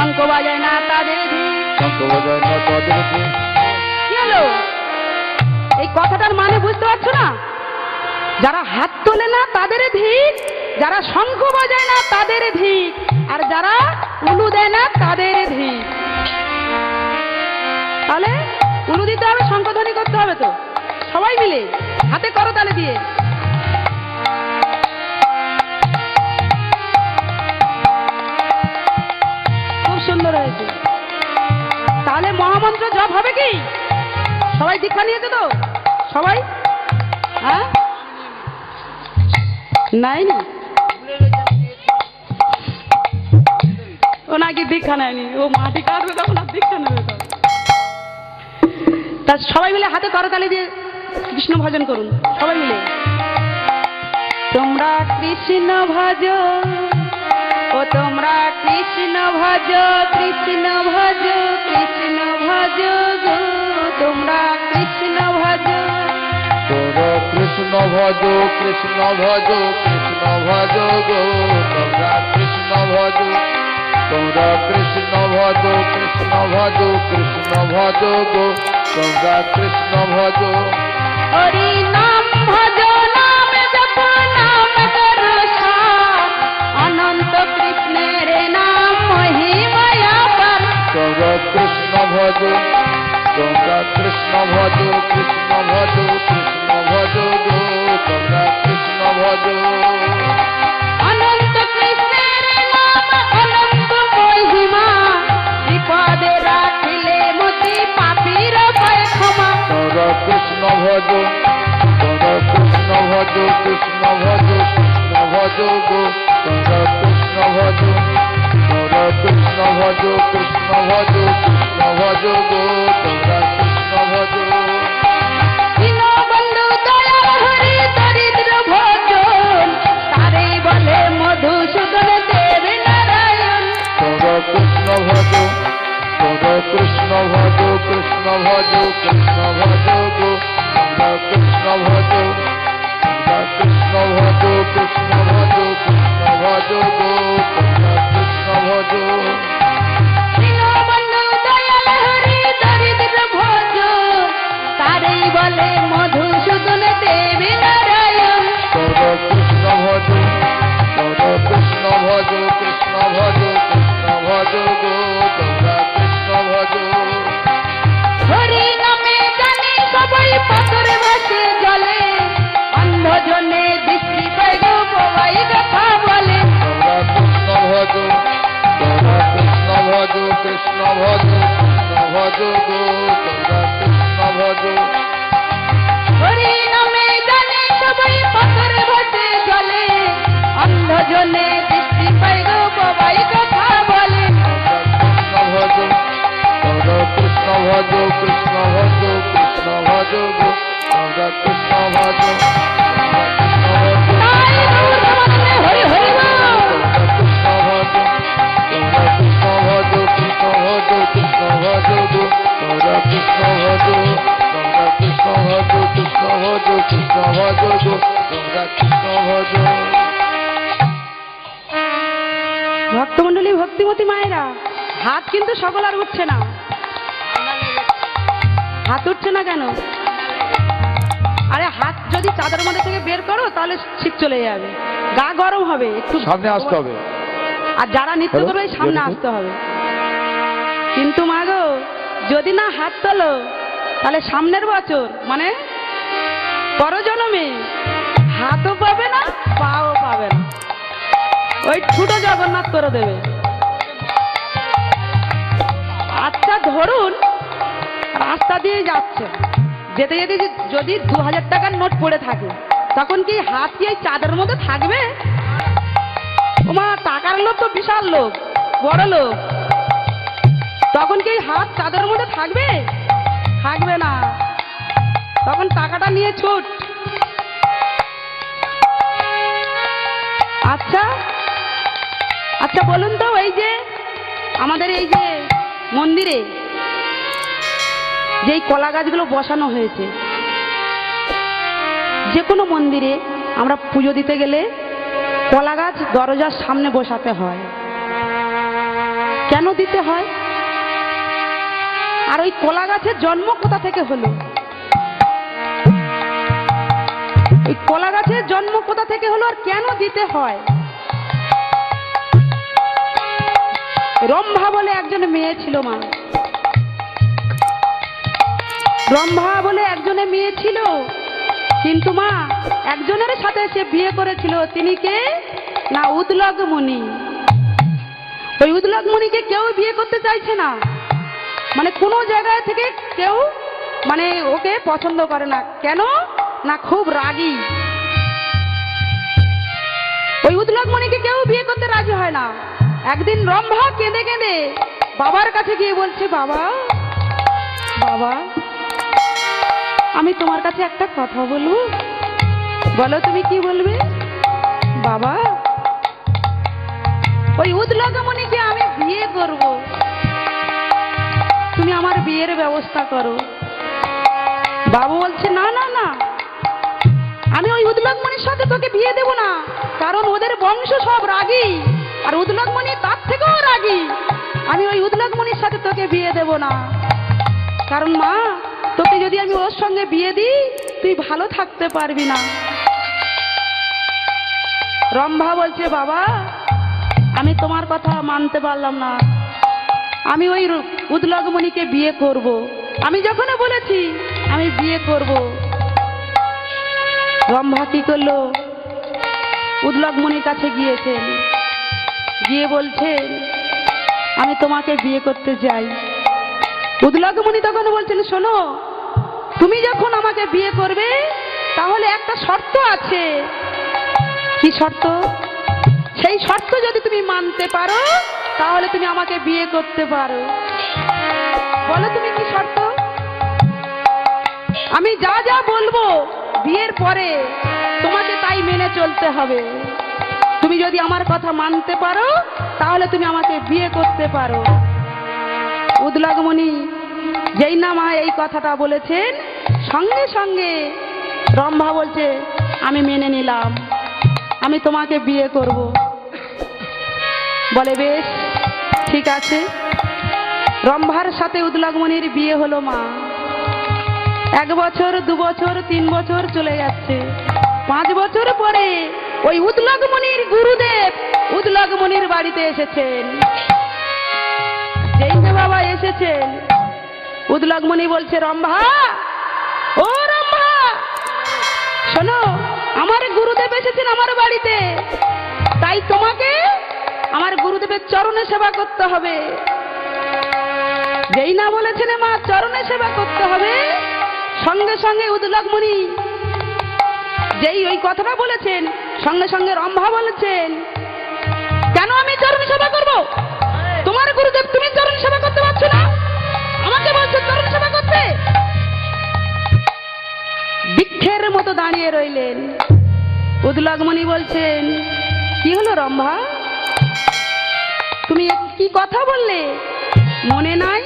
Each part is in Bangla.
শঙ্খ বাজায় না তাদের ধিক। শঙ্খ বাজায় না তাদের ধিক। কি হলো? এই কথাটার মানে বুঝতে পারছো না? যারা হাত তোলে না তাদের ধিক, যারা শঙ্খ বাজায় না তাদের ধিক, আর যারা উলু দেয় না তাদের ধিক। তাহলে উলু দিতে হবে, শঙ্খধ্বনি করতে হবে তো সবাই মিলে হাতে করতালি দিয়ে। খুব সুন্দর হয়েছে। তাহলে মহামন্ত্র জপ হবে কি? সবাই দীক্ষা নিয়েছে তো সবাই? হ্যাঁ, নাইনি? ও নাকি দীক্ষা নেয়নি, ও মাটি কাটবে তখন আর দীক্ষা নেবে তখন। তা সবাই মিলে হাতে করতালি দিয়ে কৃষ্ণ ভজন করুন সবাই মিলে। তোমরা কৃষ্ণ ভজ, ও তোমরা কৃষ্ণ ভজ, কৃষ্ণ ভজ, কৃষ্ণ ভজ গো, তোমরা কৃষ্ণ ভজ। তোমরা কৃষ্ণ ভজ, কৃষ্ণ ভজ, কৃষ্ণ ভজ গো, তোমরা কৃষ্ণ ভজ। তোমরা কৃষ্ণ ভজ, কৃষ্ণ ভজ, কৃষ্ণ ভজ গো, তোমরা কৃষ্ণ ভজ। হরি নাম ভজ, নাম জপ, নাম দর্শন, অনন্ত কৃষ্ণের নাম মহিমা পার। তোমরা কৃষ্ণ ভজ, তোমরা কৃষ্ণ ভজ, কৃষ্ণ ভজ, কৃষ্ণ ভজ গো, তোমরা কৃষ্ণ ভজ। অনন্ত কৃষ্ণের নাম অনন্ত মহিমা, বিপদে রাখিলে মতি পাপীর পায় ক্ষমা। তোমরা কৃষ্ণ ভজ, তোমরা কৃষ্ণ ভজ, কৃষ্ণ ভজ, কৃষ্ণ ভজ গো, তোমরা কৃষ্ণ ভজ। তোমরা কৃষ্ণ ভজ, কৃষ্ণ ভজ, কৃষ্ণ ভজ গো, তোমরা কৃষ্ণ ভজ। দীনবন্ধু দয়াল হরি দরিদ্র ভজন, তারে বলে মধুসূদন দেব নারায়ণ। তোমরা কৃষ্ণ ভজ, তোমরা কৃষ্ণ ভজ, কৃষ্ণ ভজ, কৃষ্ণ ভজ গো, তোমরা কৃষ্ণ ভজ। তোমরা কৃষ্ণ ভজ, কৃষ্ণ ভজ, কৃষ্ণ ভজ গো, তোমরা কৃষ্ণ ভজ। দীনবন্ধু দয়াল হরি দরিদ্র ভজন, তারে বলে মধুসূদন দেব নারায়ণ। তোমরা কৃষ্ণ ভজ, তোমরা কৃষ্ণ ভজ, কৃষ্ণ ভজ, কৃষ্ণ ভজ গো, তোমরা কৃষ্ণ ভজ। হরি নামে জানি সবাই পাথরে ভাসে জলে, অন্ধজনে দৃষ্টি পাই গো সবাই কথা বলে। তোমরা কৃষ্ণ ভজ, তোমরা কৃষ্ণ ভজ, কৃষ্ণ ভজ, কৃষ্ণ ভজ গো, তোমরা কৃষ্ণ ভজ। হরি নামে জানি সবাই পাথরে ভাসে জলে, অন্ধজনে দৃষ্টি পাই গো সবাই কথা বলে। তোমরা কৃষ্ণ ভজ, কৃষ্ণ ভজ, কৃষ্ণ ভজ গো, তোমরা কৃষ্ণ ভজ। তাই গৌর সমাজে হরি হরি বল। তোমরা কৃষ্ণ ভজ, তোমরা কৃষ্ণ ভজ, কৃষ্ণ ভজ, কৃষ্ণ ভজ গো, তোমরা কৃষ্ণ ভজ। তোমরা কৃষ্ণ ভজ, কৃষ্ণ ভজ, কৃষ্ণ ভজ গো, তোমরা কৃষ্ণ ভজ। ভক্তমণ্ডলী, ভক্তিমতী মায়েরা, হাত কিন্তু সকল আর উঠছে না। হাত উঠছে না কেন? আরে হাত যদি চাদর মধ্যে থেকে বের করো তাহলে শীত চলে যাবে, গা গরম হবে, একটু সামনে আসতে হবে। আর যারা নৃত্য করবে সামনে আসতে হবে। কিন্তু মা গো, যদি না হাত তোলো তাহলে সামনের বছর মানে পরজন্মে হাতও পাবে না, পাও পাবে না, ওই ছোট জগন্নাথ করে দেবে। আচ্ছা ধরুন রাস্তা দিয়ে যাচ্ছে, যেতে যেতে যদি 2000 টাকার নোট পড়ে থাকে, তখন কি হাত কি এই চাঁদের মধ্যে থাকবে? ওমা, টাকার লোক তো বিশাল লোক, বড় লোক, তখন কি হাত চাঁদের মধ্যে থাকবে? থাকবে না, তখন টাকাটা নিয়ে ছুট। আচ্ছা আচ্ছা বলুন তো, এই যে আমাদের এই যে মন্দিরে যেই কলা গাছগুলো বসানো হয়েছে, যে কোনো মন্দিরে আমরা পুজো দিতে গেলে কলা গাছ দরজার সামনে বসাতে হয়। কেন দিতে হয়? আর ওই কলা গাছের জন্ম কোথা থেকে হলো? এই কলা গাছের জন্ম কোথা থেকে হলো আর কেন দিতে হয়? রম্ভা বলে একজন মেয়ে ছিল মা। রম্ভা বলে একজনের মেয়ে ছিল, কিন্তু মা একজনের সাথে সে বিয়ে করেছিল। তিনি কে? না, উদলগ মুনি। ওই উদলগ মুনিকে কেউ বিয়ে করতে চাইছে না, মানে কোনো জায়গায় থেকে কেউ মানে ওকে পছন্দ করে না। কেন? না, খুব রাগী। ওই উদলগ মুনিকে কেউ বিয়ে করতে রাজি হয় না। একদিন রম্ভা কেঁদে কেঁদে বাবার কাছে গিয়ে বলছে, বাবা বাবা, আমি তোমার কাছে একটা কথা বলবো। বলো, তুমি কি বলবে? বাবা, ওই উদলগ মুনিকে আমি বিয়ে করব, তুমি আমার বিয়ের ব্যবস্থা করো। বাবু বলছে, না না না, আমি ওই উদলগ মুনির সাথে তোকে বিয়ে দেব না, কারণ ওদের বংশ সব রাগী, আর উদলগ মুনি তার থেকেও রাগী। আমি ওই উদলগ মুনির সাথে তোকে বিয়ে দেব না, কারণ মা, তোকে যদি আমি ওর সঙ্গে বিয়ে দিই তুই ভালো থাকতে পারবি না। রম্ভা বলছে, বাবা, আমি তোমার কথা মানতে পারলাম না, আমি ওই উদলগ মুনিকে বিয়ে করব। আমি যখন বলেছি আমি বিয়ে করব। রম্ভা কি করলো? উদলগ মুনির কাছে গিয়েছেন, গিয়ে বলছেন, আমি তোমাকে বিয়ে করতে চাই। উদলগ মুনি তখন বলছেন, শোনো, তুমি যখন আমাকে বিয়ে করবে তাহলে একটা শর্ত আছে। কি শর্ত? সেই শর্ত যদি তুমি মানতে পারো তাহলে তুমি আমাকে বিয়ে করতে পারো। বলো তুমি কি শর্ত? আমি যা যা বলবো বিয়ের পরে তোমাকে তাই মেনে চলতে হবে। তুমি যদি আমার কথা মানতে পারো তাহলে তুমি আমাকে বিয়ে করতে পারো। উদলগ মুনি যেই না মা এই কথাটা বলেছেন, সঙ্গে সঙ্গে রম্ভা বলছে, আমি মেনে নিলাম, আমি তোমাকে বিয়ে করব। বলে, বেশ ঠিক আছে। রম্ভার সাথে উদলগ মুনির বিয়ে হলো মা। 1 বছর, 2 বছর, 3 বছর চলে যাচ্ছে। 5 বছর পরে ওই উদলগ মুনির গুরুদেব উদলগ মুনির বাড়িতে এসেছেন। যেই না বাবা এসেছেন, উদলগ মুনি বলছে, রম্ভা, ও রম্ভা, শোনো, আমার গুরুদেব এসেছেন আমার বাড়িতে, তাই তোমাকে আমার গুরুদেবের চরণে সেবা করতে হবে। যেই না বলেছেন মা চরণে সেবা করতে হবে, সঙ্গে সঙ্গে উদলগ মুনি যেই ওই কথাটা বলেছেন, সঙ্গে সঙ্গে রম্ভা বলেছেন, কেন আমি চরণ সেবা করব? তোমার গুরুদেব, তুমি চরণ সেবা করতে পারছো না, আমাকে বলছো চরণ সেবা করতে? বৃক্ষের মতো দাঁড়িয়ে রইলেন। উদলগ মুনি বলছেন, কি হলো রম্ভা, তুমি কি কথা বললে? মনে নাই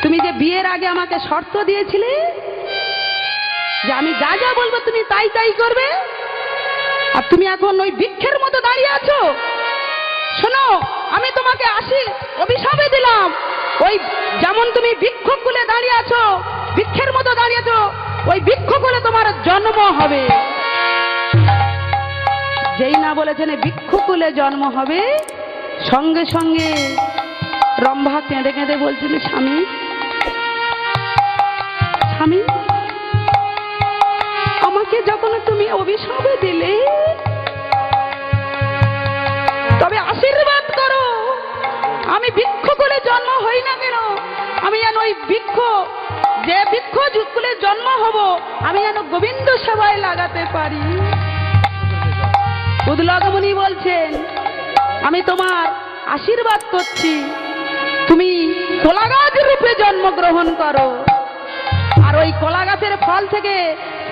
তুমি যে বিয়ের আগে আমাকে শর্ত দিয়েছিলে যে আমি যা যা বলবো তুমি তাই তাই করবে, আর তুমি এখন ওই বৃক্ষের মতো দাঁড়িয়ে আছো? শোনো, আমি তোমাকে অভিশাপে দিলাম, ওই যেমন তুমি বৃক্ষকুলে দাঁড়িয়ে আছো, বৃক্ষের মতো দাঁড়িয়ে আছো, ওই বৃক্ষকুলে তোমার জন্ম হবে। যেই না বলেছেন বৃক্ষকুলে জন্ম হবে, সঙ্গে সঙ্গে রম্ভা কেঁদে কেঁদে বলছিল, স্বামী স্বামী, আমাকে যখন তুমি অভিশাপে দিলে, তবে আশীর্বাদ করো, আমি বৃক্ষকুলে জন্ম হই না কেন, আমি যেন ওই যে বৃক্ষকুলে জন্ম হব, আমি যেন গোবিন্দ সেবায় লাগাতে পারি। উদলগ মুনি বলছেন, আমি তোমার আশীর্বাদ করছি, তুমি কলা গাছ রূপে জন্মগ্রহণ করো, আর ওই কলা গাছের ফল থেকে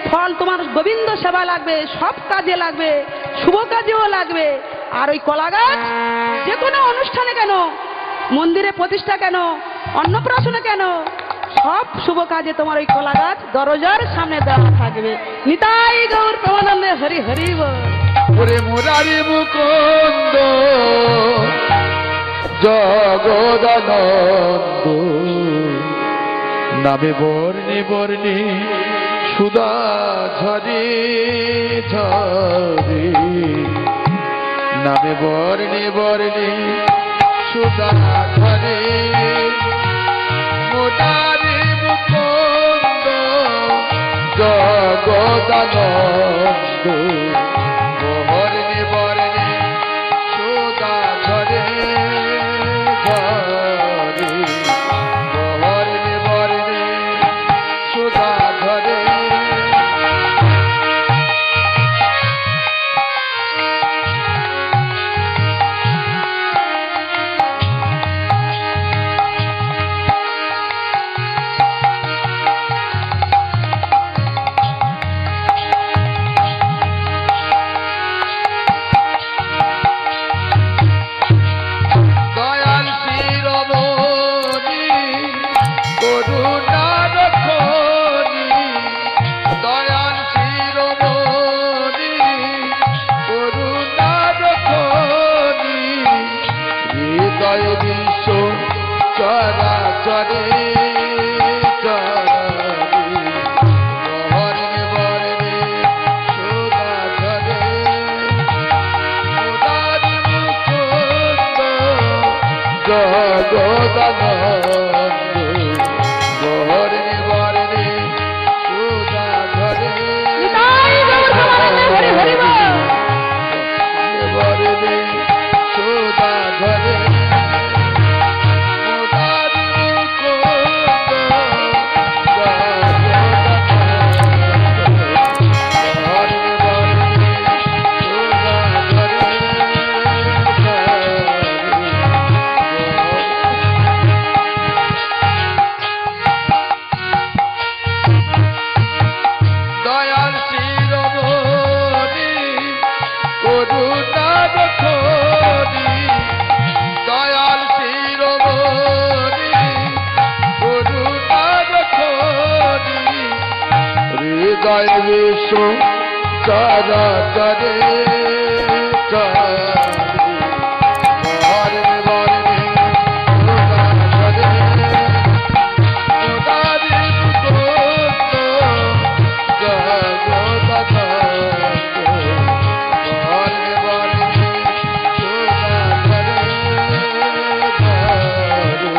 ফল তোমার গোবিন্দ সেবা লাগবে, সব কাজে লাগবে, শুভ কাজেও লাগবে। আর ওই কলা গাছ যে কোনো অনুষ্ঠানে কেন, মন্দিরে প্রতিষ্ঠা কেন, অন্নপ্রাশনে কেন, সব শুভ কাজে তোমার ওই কলা গাছ দরজার সামনে দেওয়া থাকবে। নিতাই গৌর প্রেমানন্দে হরি হরি বল। ওরে মুরারি মুকুন্দ জগদানন্দ নামে বর্ণে বর্ণে সুধা ঝরে ঝরে নামে বর্ণে বর্ণে সুধা ঝরে মোটারে মুকুন্দ জগদানন্দ বর্ণে বর্ণে সুধা ঝরে ঝরে বর্ণে বর্ণে সুধা ঝরে দয়াল শিরোমণি করুণার খনি দয়াল শিরোমণি করুণার খনি হৃদয় বিশ্ব চরাচরে চরাচরে বর্ণে বর্ণে সুধা ঝরে মোদারি মুকুন্দ জগদানন্দ বর্ণে বর্ণে সুধা ঝরে নিতাই গৌর ভগবানে হরি হরি বল। বর্ণে সুধা ঝরে মোদারি মুকুন্দ জগদানন্দ বর্ণে বর্ণে সুধা ঝরে দয়াল শিরোমণি করুণার খনি দয়াল শিরোমণি করুণার খনি হৃদয় বিশ্ব চরাচরে চরাচরে বর্ণে বর্ণে সুধা ঝরে মোদারি মুকুন্দ জগদানন্দ বর্ণে বর্ণে সুধা ঝরে ঝরে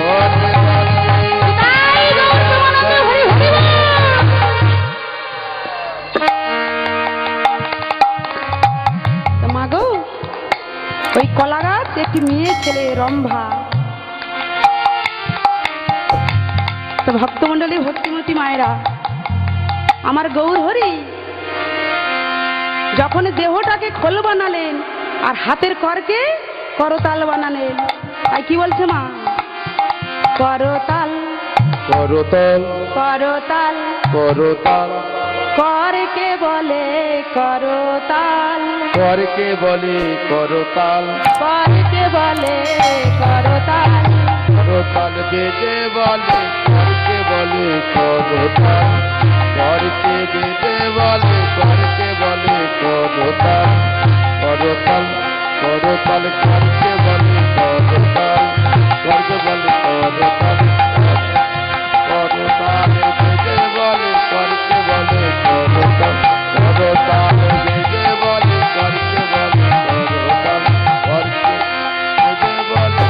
বর্ণে বর্ণে নিতাই গৌর ভগবানে হরি হরি বল। তো মা গো, ওই কলা গাছ একটি মেয়ে ছেলে রম্ভা। তো ভক্তমন্ডলী ভক্তিমতী মায়েরা, আমার গৌর হরি যখন দেহটাকে খোল বানালেন আর হাতের করকে করতাল বানালেন, তাই কি বলছে মা? করতাল করতাল করতাল করতাল করকে বলে করতাল করকে বলে করতাল করকে বলে করতাল করতাল বেজে বলে করকে বলে করতাল করকে বেজে বলে করকে বলে করতাল করতাল করতাল করকে বলে করতাল করকে বলে করতাল করতাল বেজে বলে করকে বলে করতাল করতাল বেজে বলে করকে বলে করতাল করকে বেজে বলে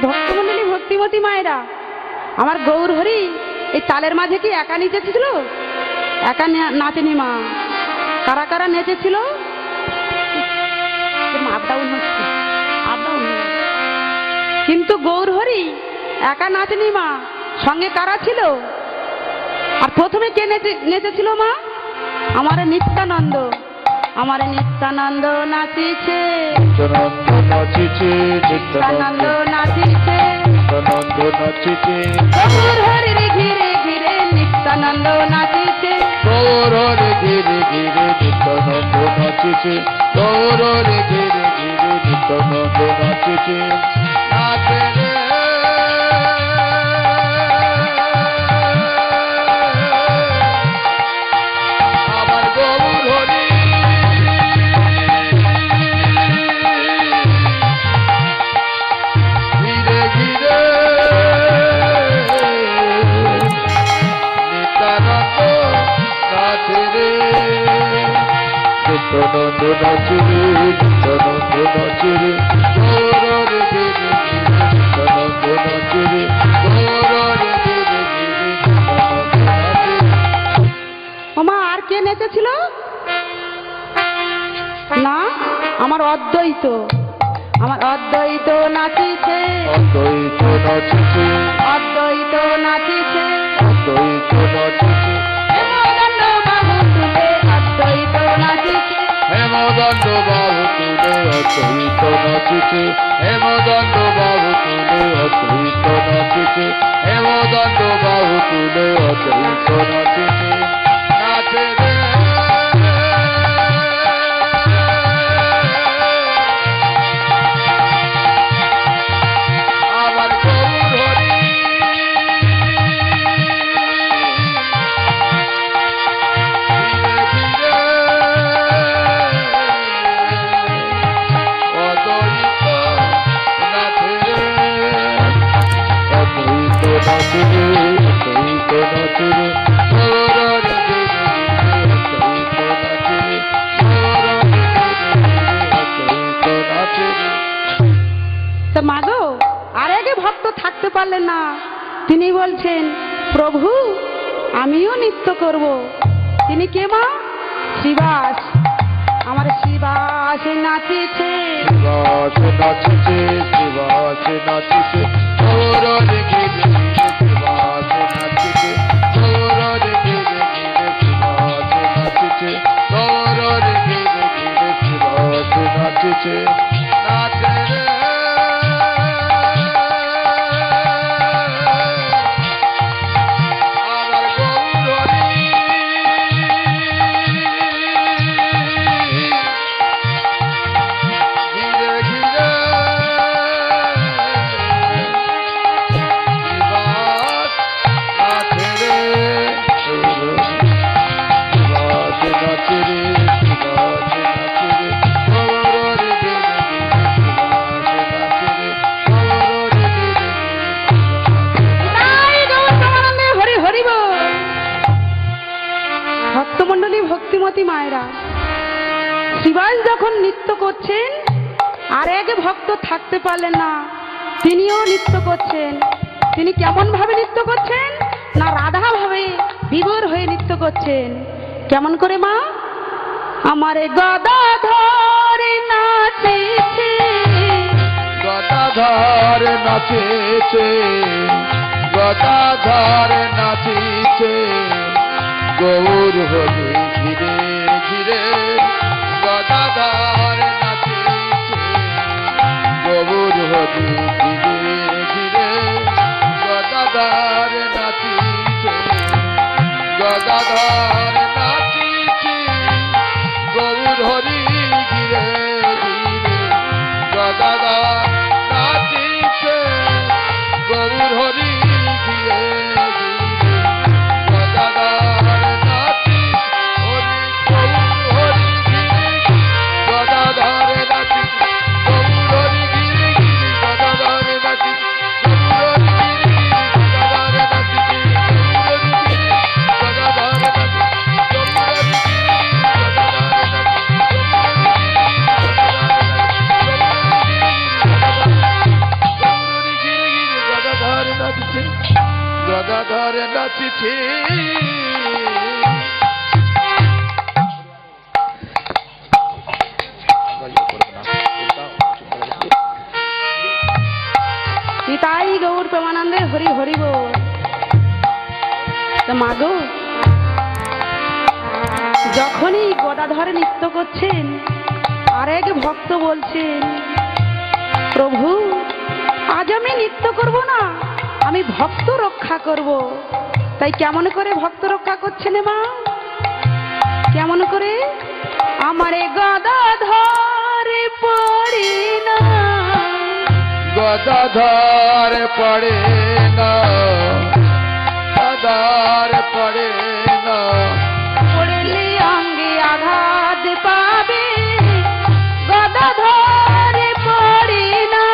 ভক্তমন্ডলী ভক্তিমতী মায়েরা, আমার গৌর হরি এই তালের মাঝে কি একা নেচেছিল? একা নাচেনি মা। কারা কারা নেচেছিল? আপ ডাউন হচ্ছে, আপ ডাউন। কিন্তু গৌর হরি একা নাচেনি মা, সঙ্গে কারা ছিল? আর প্রথমে কে নেচেছিল মা? আমার নিত্যানন্দ। আমার নিত্যানন্দ নাচিছে, নিত্যানন্দ নাচিছে, নিত্যানন্দ নাচিছে, নিত্যানন্দ নাচিছে, গৌর হরির ঘিরে ঘিরে নিত্যানন্দ নাচিছে, গৌর হরি ধীরে ধীরে নিত্যানন্দ নাচিছে, গৌর হরি ধীরে ধীরে নিত্যানন্দ নাচিছে। নাচে রে আমার গৌর হরি নিত্যানন্দ নাচে রে নিত্যানন্দ নাচে রে গৌর রে গিরে নিত্যানন্দ নাচে রে গৌর রে গিরে নিত্যানন্দ নাচে। ওমা আর কে নেচেছিল? না, আমার অদ্বৈত, আমার অদ্বৈত নাচিছে, অদ্বৈত নাচিছে, অদ্বৈত নাচিছে, অদ্বৈত নাচিছে, হেমদণ্ড বাহু তুলে অদ্বৈত নাচিছে, হেমদণ্ড বাহু তুলে অদ্বৈত নাচিছে, হেমদণ্ড বাহু তুলে অদ্বৈত নাচিছে, হেমদণ্ড বাহু তুলে অদ্বৈত নাচিছে। নাচে রে আমার গৌর হরি, অদ্বৈত নাচে রে, অদ্বৈত নাচে রে, অদ্বৈত নাচে রে, গৌর রে গিরে অদ্বৈত নাচে রে, গৌর রে গিরে অদ্বৈত নাচে রে। তা মাগো আর আগে ভক্ত থাকতে পারলেন না, তিনি বলছেন প্রভু আমিও নৃত্য করব। তিনি কে মা? শিবাস, আমার শিবাস নাচিছে, শিবাস নাচিছে, শিবাস নাচিছে, গৌর রে গিরে শিবাস নাচিছে, গৌর রে গিরে শিবাস নাচিছে, গৌর রে গিরে শিবাস নাচিছে। নাচে রে আমার গৌর হরি, ঘিরে ঘিরে শিবাস নাচে রে, শিবাস নাচে রে, শিবাস নাচে রে, গৌর রে গিরে শিবাস নাচে রে, গৌর রে গিরে তাই গৌর প্রেমানন্দে হরি হরি বল। ভক্তমণ্ডলী ভক্তিমতী মায়েরা, শিবাস যখন নৃত্য করছেন আর এক ভক্ত থাকতে পারলেন না, তিনিও নৃত্য করছেন। তিনি কেমন ভাবে নৃত্য করছেন? না রাধা ভাবে বিভোর হয়ে নৃত্য করছেন। কেমন করে মা? আমারে গদা ধরে নাচিছে, গদাধর নাচিছে, গদাধর নাচিছে, গৌর হরি ঘিরে ঘিরে গদাধর নাচিছে, গৌর হরি ঘিরে ঘিরে গদাধর নাচিছে, গদাধর নাচিছে, গৌর হরি ঘিরে ঘিরে গদাধর নাচিছে, গৌর হরি ঘিরে ঘিরে গদাধর নাচিছে, হরি গৌর হরি ঘিরে গদাধর নাচিছে, গৌর হরি ঘিরে ঘিরে গদাধর নাচিছে, গৌর হরি ঘিরে গদাধর নাচিছে, গৌর হরি ঘিরে গদাধর নাচিছে, গৌর হরি গদাধর নাচিছে। তাই গৌর প্রেমানন্দে হরি হরি বল। তা মাগো যখনই গদাধরে নৃত্য করছেন আর এক ভক্ত বলছেন প্রভু আজ আমি নৃত্য করব না, আমি ভক্ত রক্ষা করব। তাই কেমন করে ভক্ত রক্ষা করছেন মা? কেমন করে? আমারে গদাধরে পড়ি না, গদাধর পড়ে না, গদাধর পড়ে না, পড়লে অঙ্গে আঘাত পাবে, গদাধরে পড়ি না,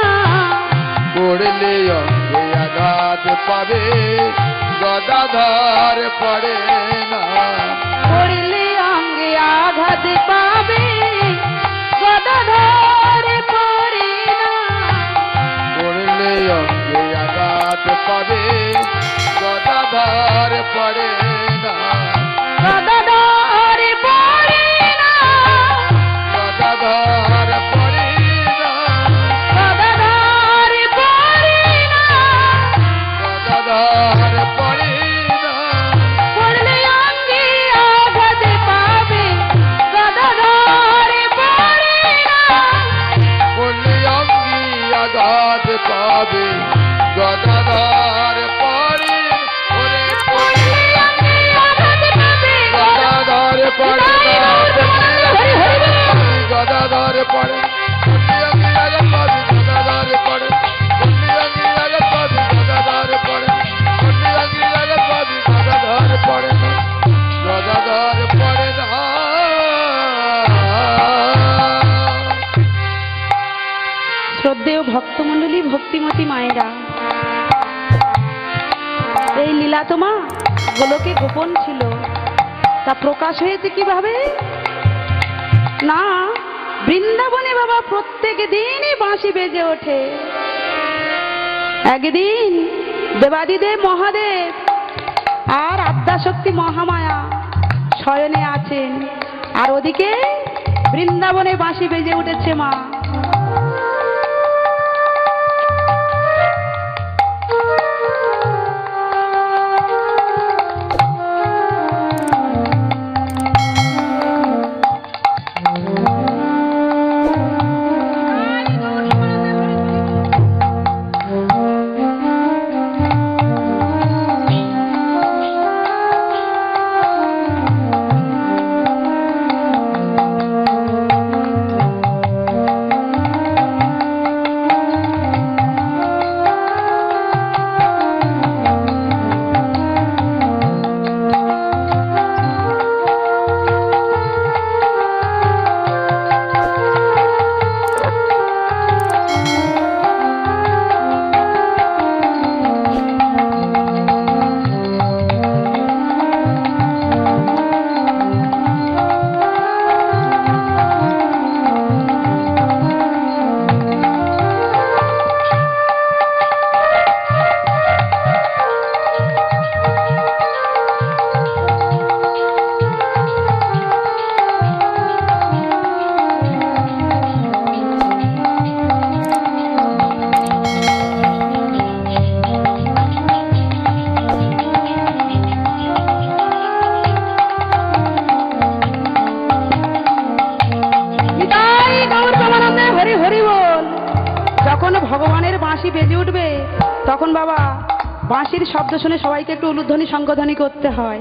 পড়লে অঙ্গে আঘাত পাবে, গদাধর পড়ে না, পড়লে অঙ্গে আঘাত পাবে, পড়ে না গদাধর পড়ে না গদাধর পড়ে না গদাধর পড়ে না গদাধর পড়ে না পড়লে অঙ্গে আঘাত পাবে গদাধর পড়ে না পড়লে অঙ্গি আঘাত পাবে গদাধর পড়ে ওরে পড়লে অঙ্গে আঘাত পাবে গদাধর পড়ে না গদাধর পড়ে পড়লে অঙ্গি আঘাত পাবে গদাধর পড়ে পড়লে অঙ্গি আঘাত পাবে গদাধর পড়ে পড়লে অঙ্গি আঘাত পাবে গদাধর পড়ে না গদাধর পড়ে না শ্রদ্ধেয় ভক্তমণ্ডলী ভক্তিমতী মায়েরা, এই লীলা তোমা গোলকে গোপন ছিল, তা প্রকাশ হয়েছে কিভাবে? না, বৃন্দাবনে বাবা প্রত্যেক দিনই বাঁশি বেজে ওঠে। একদিন দেবাদিদেব মহাদেব আর আদ্যাশক্তি মহামায়া শয়নে আছেন, আর ওদিকে বৃন্দাবনে বাঁশি বেজে উঠেছে মা। যখন ভগবানের বাঁশি বেজে উঠবে তখন বাবা বাঁশির শব্দ শুনে সবাইকে একটু উলুধ্বনি শঙ্খধ্বনি করতে হয়,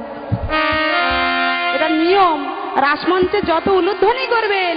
এটা নিয়ম। রাসমঞ্চে যত উলুধ্বনি করবেন